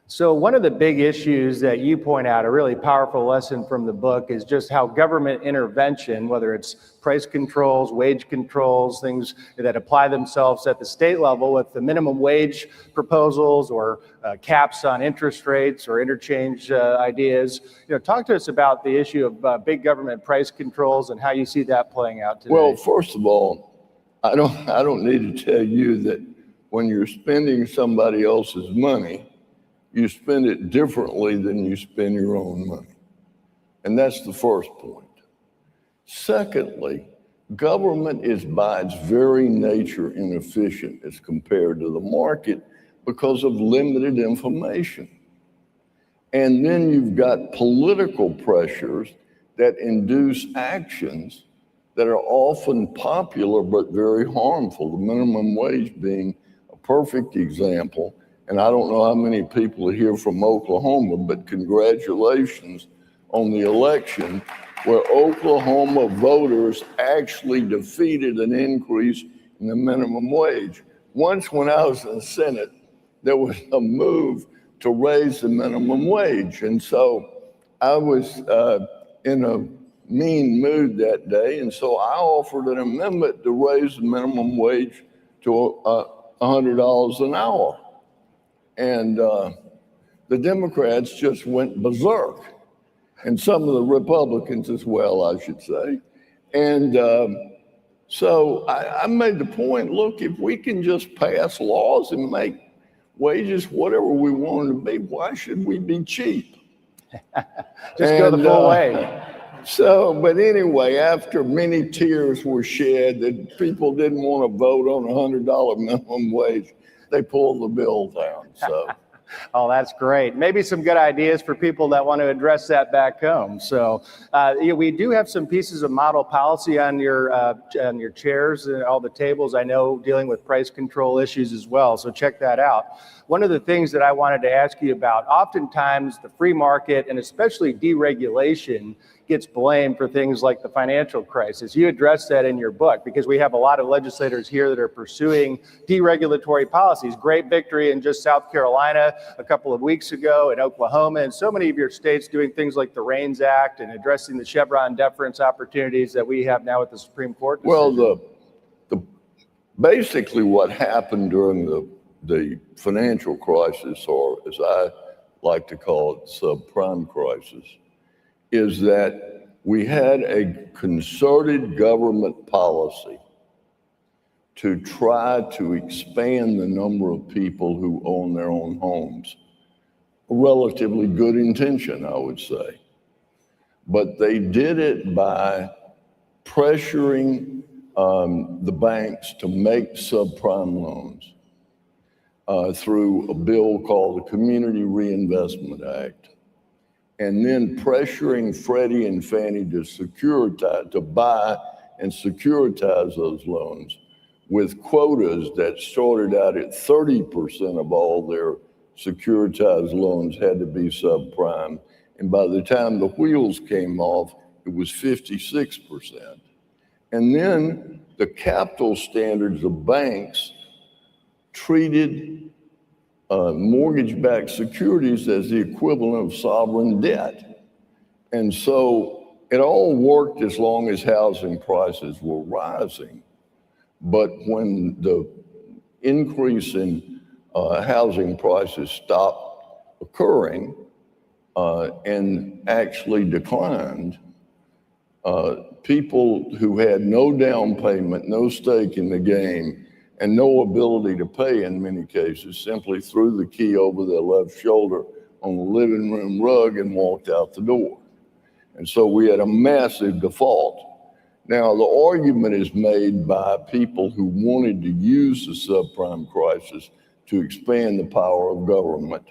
So one of the big issues that you point out, a really powerful lesson from the book, is just how government intervention, whether it's price controls, wage controls, things that apply themselves at the state level with the minimum wage proposals or caps on interest rates or interchange ideas. Talk to us about the issue of big government price controls and how you see that playing out today. Well, first of all, I don't need to tell you that when you're spending somebody else's money, you spend it differently than you spend your own money. And that's the first point. Secondly, government is by its very nature inefficient as compared to the market because of limited information. And then you've got political pressures that induce actions that are often popular but very harmful, the minimum wage being a perfect example. And I don't know how many people are here from Oklahoma, but congratulations on the election where Oklahoma voters actually defeated an increase in the minimum wage. Once when I was in the Senate, there was a move to raise the minimum wage. And so I was in a mean mood that day. And so I offered an amendment to raise the minimum wage to $100 an hour. And the Democrats just went berserk, and some of the Republicans as well, I should say. And so I made the point, look, if we can just pass laws and make wages whatever we want them to be, why should we be cheap? Just go the full way. So, but anyway, after many tears were shed that people didn't want to vote on $100 minimum wage, they pulled the bill down. So, oh, that's great. Maybe some good ideas for people that want to address that back home. So, we do have some pieces of model policy on your chairs and all the tables. I know dealing with price control issues as well. So check that out. One of the things that I wanted to ask you about, oftentimes the free market and especially deregulation gets blamed for things like the financial crisis. You address that in your book because we have a lot of legislators here that are pursuing deregulatory policies. Great victory in just South Carolina a couple of weeks ago, in Oklahoma, and so many of your states doing things like the REINS Act and addressing the Chevron deference opportunities that we have now with the Supreme Court decision. Well, basically what happened during the financial crisis, or as I like to call it, subprime crisis, is that we had a concerted government policy to try to expand the number of people who own their own homes. A relatively good intention, I would say. But they did it by pressuring the banks to make subprime loans through a bill called the Community Reinvestment Act, and then pressuring Freddie and Fannie to buy and securitize those loans with quotas that started out at 30% of all their securitized loans had to be subprime. And by the time the wheels came off, it was 56%. And then the capital standards of banks treated mortgage-backed securities as the equivalent of sovereign debt. And so it all worked as long as housing prices were rising. But when the increase in housing prices stopped occurring and actually declined, people who had no down payment, no stake in the game, and no ability to pay in many cases simply threw the key over their left shoulder on the living room rug and walked out the door. And so we had a massive default. Now, the argument is made by people who wanted to use the subprime crisis to expand the power of government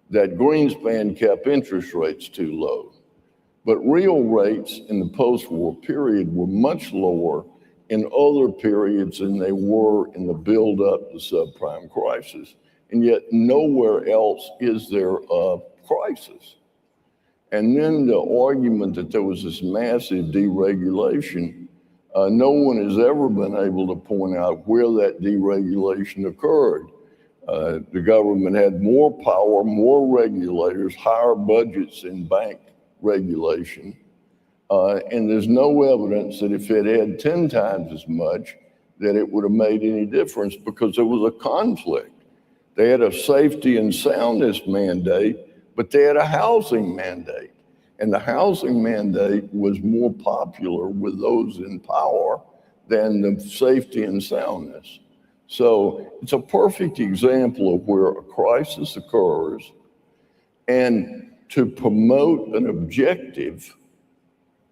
that Greenspan kept interest rates too low. But real rates in the post-war period were much lower in other periods than they were in the build-up to subprime crisis. And yet nowhere else is there a crisis. And then the argument that there was this massive deregulation, no one has ever been able to point out where that deregulation occurred. The government had more power, more regulators, higher budgets in bank regulation. And there's no evidence that if it had 10 times as much, that it would have made any difference because there was a conflict. They had a safety and soundness mandate, but they had a housing mandate. And the housing mandate was more popular with those in power than the safety and soundness. So it's a perfect example of where a crisis occurs, and to promote an objective,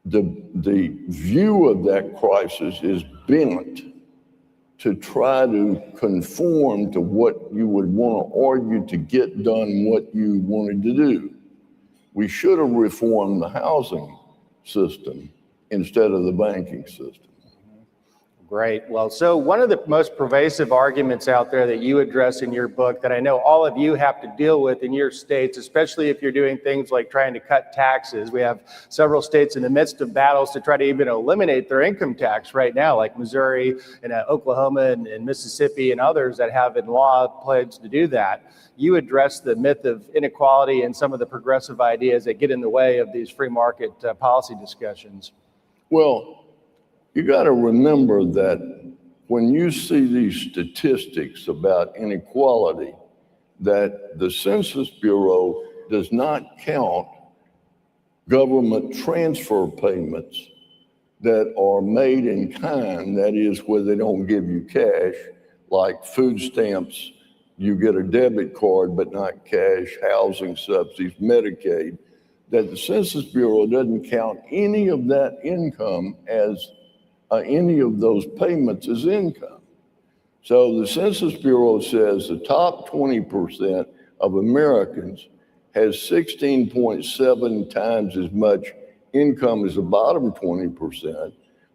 the view of that crisis is bent to try to conform to what you would want to argue to get done what you wanted to do. We should have reformed the housing system instead of the banking system. Great. Well, so one of the most pervasive arguments out there that you address in your book that I know all of you have to deal with in your states, especially if you're doing things like trying to cut taxes. We have several states in the midst of battles to try to even eliminate their income tax right now, like Missouri and Oklahoma and Mississippi and others that have in law pledged to do that. You address the myth of inequality and some of the progressive ideas that get in the way of these free market policy discussions. Well, you got to remember that when you see these statistics about inequality, that the Census Bureau does not count government transfer payments that are made in kind, that is, where they don't give you cash, like food stamps, you get a debit card but not cash, housing subsidies, Medicaid, that the Census Bureau doesn't count any of that income as any of those payments as income. So the Census Bureau says the top 20% of Americans has 16.7 times as much income as the bottom 20%.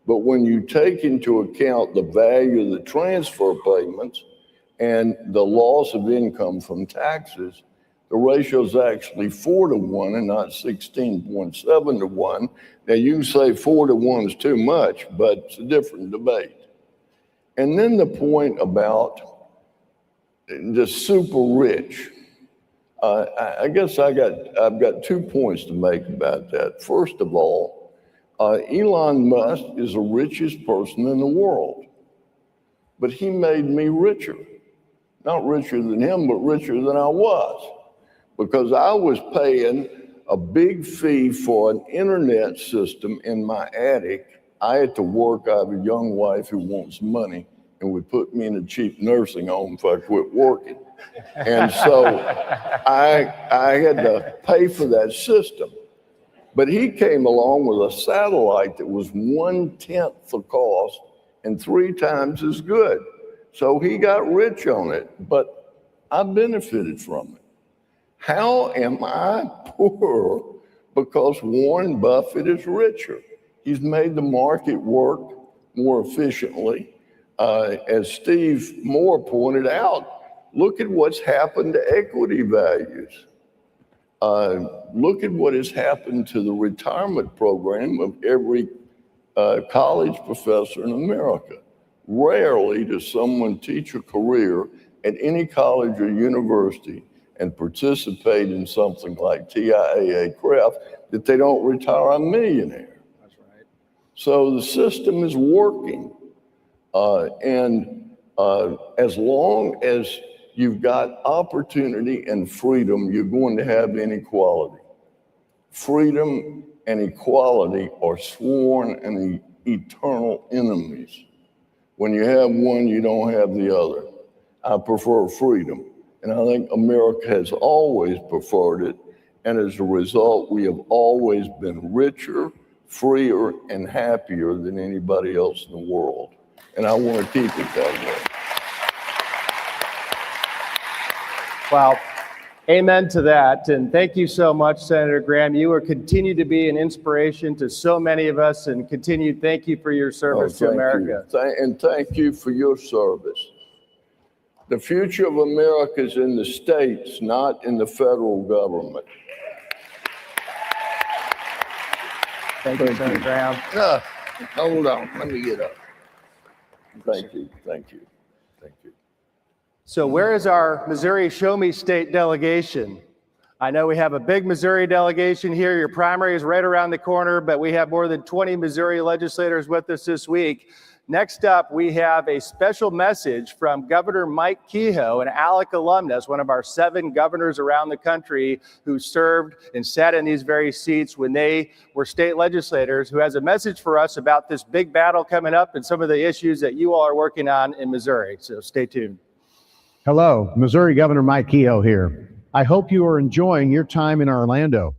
But when you take into account the value of the transfer payments and the loss of income from taxes, the ratio is actually 4 to 1 and not 16.7 to 1. Now, you can say 4 to 1 is too much, but it's a different debate. And then the point about the super rich. I guess I've got 2 points to make about that. First of all, Elon Musk is the richest person in the world, but he made me richer. Not richer than him, but richer than I was, because I was paying a big fee for an internet system in my attic. I had to work. I have a young wife who wants money, and would put me in a cheap nursing home if I quit working. And so I had to pay for that system. But he came along with a satellite that was 1/10 the cost and 3 times as good. So he got rich on it, but I benefited from it. How am I poor? Because Warren Buffett is richer. He's made the market work more efficiently. As Steve Moore pointed out, look at what's happened to equity values. Look at what has happened to the retirement program of every college professor in America. Rarely does someone teach a career at any college or university and participate in something like TIAA craft that they don't retire a millionaire. That's right. So the system is working. As long as you've got opportunity and freedom, you're going to have inequality. Freedom and equality are sworn and eternal enemies. When you have one, you don't have the other. I prefer freedom. And I think America has always preferred it. And as a result, we have always been richer, freer, and happier than anybody else in the world. And I want to keep it that way. Well, amen to that. And thank you so much, Senator Graham. You are continue to be an inspiration to so many of us, and continued thank you for your service to America. And thank you for your service. The future of America is in the states, not in the federal government. Thank you, Senator Graham. Hold on, let me get up. Thank you, thank you, thank you. So where is our Missouri Show Me State delegation? I know we have a big Missouri delegation here. Your primary is right around the corner, but we have more than 20 Missouri legislators with us this week. Next up, we have a special message from Governor Mike Kehoe, an ALEC alumnus, one of our 7 governors around the country who served and sat in these very seats when they were state legislators, who has a message for us about this big battle coming up and some of the issues that you all are working on in Missouri. So stay tuned. Hello, Missouri Governor Mike Kehoe here. I hope you are enjoying your time in Orlando.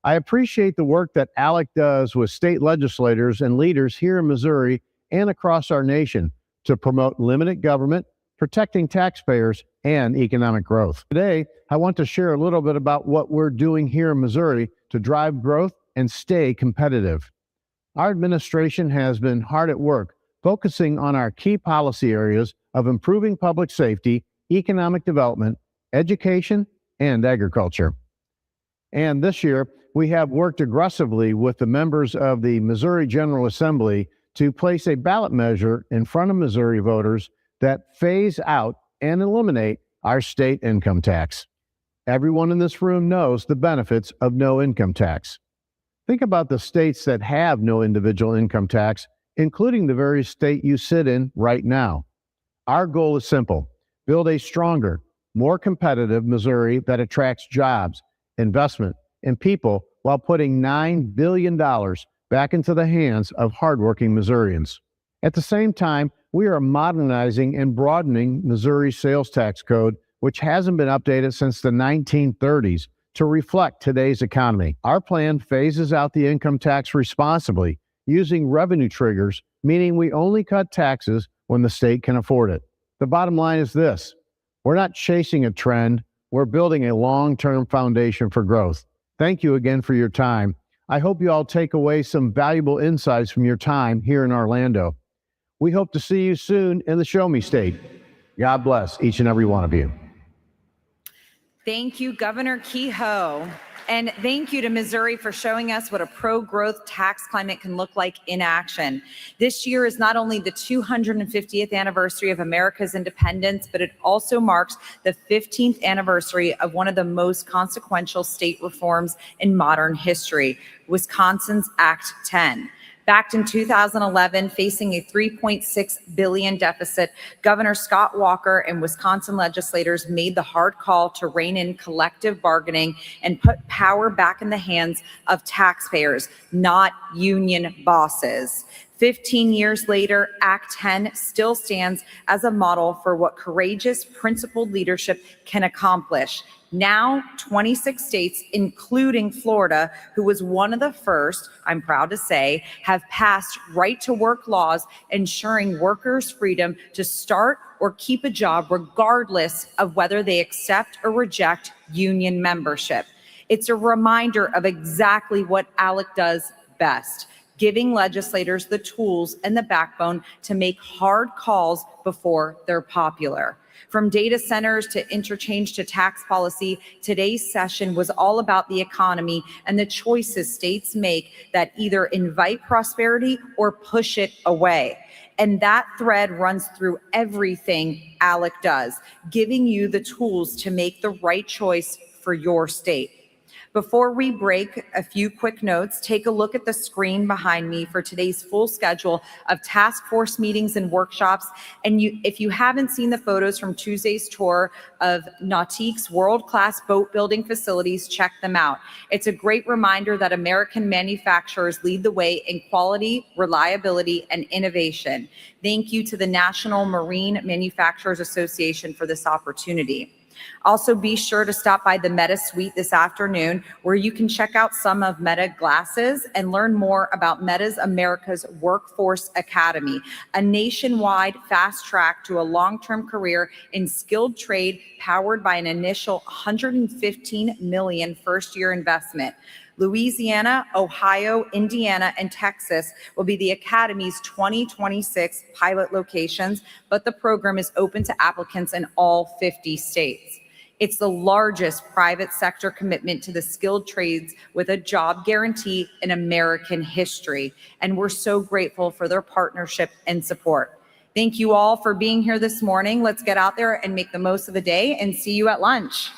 I appreciate the work that ALEC does with state legislators and leaders here in Missouri and across our nation to promote limited government, protecting taxpayers, and economic growth. Today, I want to share a little bit about what we're doing here in Missouri to drive growth and stay competitive. Our administration has been hard at work focusing on our key policy areas of improving public safety, economic development, education, and agriculture. And this year, we have worked aggressively with the members of the Missouri General Assembly to place a ballot measure in front of Missouri voters that phase out and eliminate our state income tax. Everyone in this room knows the benefits of no income tax. Think about the states that have no individual income tax, including the very state you sit in right now. Our goal is simple: build a stronger, more competitive Missouri that attracts jobs, investment, and people while putting $9 billion back into the hands of hardworking Missourians. At the same time, we are modernizing and broadening Missouri's sales tax code, which hasn't been updated since the 1930s, to reflect today's economy. Our plan phases out the income tax responsibly, using revenue triggers, meaning we only cut taxes when the state can afford it. The bottom line is this: we're not chasing a trend, we're building a long-term foundation for growth. Thank you again for your time. I hope you all take away some valuable insights from your time here in Orlando. We hope to see you soon in the Show Me State. God bless each and every one of you. Thank you, Governor Kehoe. And thank you to Missouri for showing us what a pro-growth tax climate can look like in action. This year is not only the 250th anniversary of America's independence, but it also marks the 15th anniversary of one of the most consequential state reforms in modern history, Wisconsin's Act 10. Backed in 2011, facing a $3.6 billion deficit, Governor Scott Walker and Wisconsin legislators made the hard call to rein in collective bargaining and put power back in the hands of taxpayers, not union bosses. 15 years later, Act 10 still stands as a model for what courageous, principled leadership can accomplish. Now, 26 states, including Florida, who was one of the first, I'm proud to say, have passed right-to-work laws ensuring workers' freedom to start or keep a job regardless of whether they accept or reject union membership. It's a reminder of exactly what ALEC does best, giving legislators the tools and the backbone to make hard calls before they're popular. From data centers to interchange to tax policy, today's session was all about the economy and the choices states make that either invite prosperity or push it away. And that thread runs through everything ALEC does, giving you the tools to make the right choice for your state. Before we break, a few quick notes. Take a look at the screen behind me for today's full schedule of task force meetings and workshops. And if you haven't seen the photos from Tuesday's tour of Nautique's world-class boat building facilities, check them out. It's a great reminder that American manufacturers lead the way in quality, reliability, and innovation. Thank you to the National Marine Manufacturers Association for this opportunity. Also, be sure to stop by the Meta Suite this afternoon, where you can check out some of Meta glasses and learn more about Meta's America's Workforce Academy, a nationwide fast track to a long-term career in skilled trade powered by an initial $115 million first-year investment. Louisiana, Ohio, Indiana, and Texas will be the Academy's 2026 pilot locations, but the program is open to applicants in all 50 states. It's the largest private sector commitment to the skilled trades with a job guarantee in American history, and we're so grateful for their partnership and support. Thank you all for being here this morning. Let's get out there and make the most of the day and see you at lunch.